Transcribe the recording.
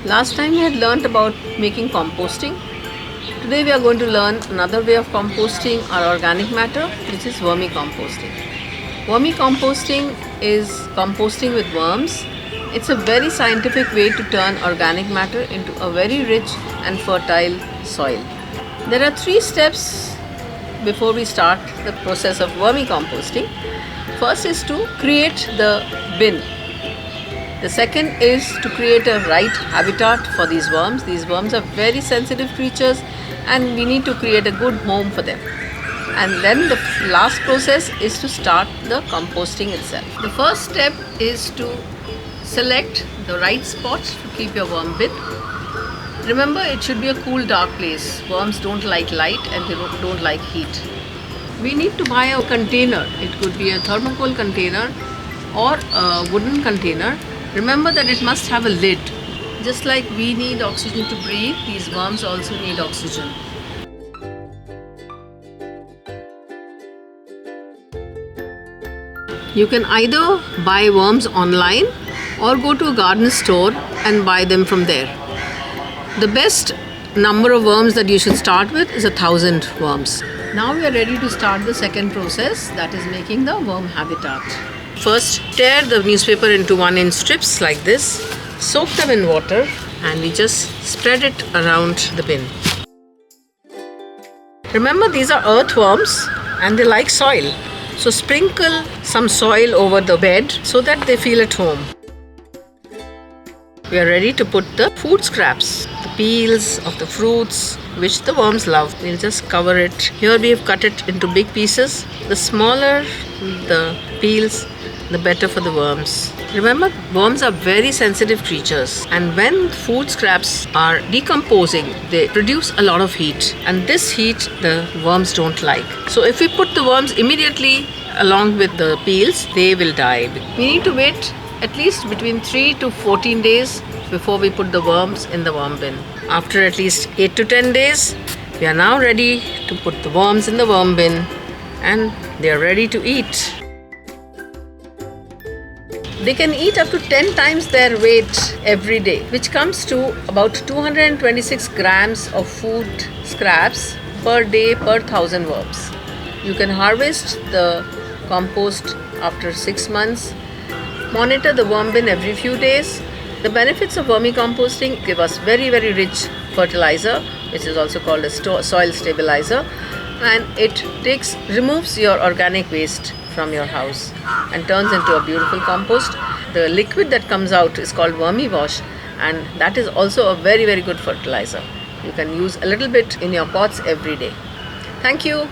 Last time we had learnt about making composting. Today we are going to learn another way of composting our organic matter, which is vermicomposting. Vermicomposting is composting with worms. It's a very scientific way to turn organic matter into a very rich and fertile soil. There are 3 steps before we start the process of vermicomposting. First is to create the bin. The second is to create a right habitat for these worms. These worms are very sensitive creatures and we need to create a good home for them. And then the last process is to start the composting itself. The first step is to select the right spot to keep your worm bin. Remember, it should be a cool, dark place. Worms don't like light and they don't like heat. We need to buy a container. It could be a thermocol container or a wooden container. Remember that it must have a lid. Just like we need oxygen to breathe, these worms also need oxygen. You can either buy worms online or go to a garden store and buy them from there. The best number of worms that you should start with is 1,000 worms. Now we are ready to start the second process, that is making the worm habitat. First, tear the newspaper into 1-inch strips like this, soak them in water, and we just spread it around the bin. Remember, these are earthworms and they like soil. So sprinkle some soil over the bed so that they feel at home. We are ready to put the food scraps, the peels of the fruits which the worms love. We'll just cover it. Here we have cut it into big pieces. The smaller the peels, the better for the worms. Remember, worms are very sensitive creatures, and when food scraps are decomposing, they produce a lot of heat, and this heat the worms don't like. So if we put the worms immediately along with the peels, they will die. We need to wait at least between 3 to 14 days before we put the worms in the worm bin. After at least 8 to 10 days, we are now ready to put the worms in the worm bin, and they are ready to eat. They can eat up to 10 times their weight every day, which comes to about 226 grams of food scraps per day per 1,000 worms. You can harvest the compost after 6 months. Monitor the worm bin every few days. The benefits of vermicomposting give us very, very rich fertilizer, which is also called a soil stabilizer, and it removes your organic waste from your house and turns into a beautiful compost. The liquid that comes out is called vermiwash, and that is also a very, very good fertilizer. You can use a little bit in your pots every day. Thank you.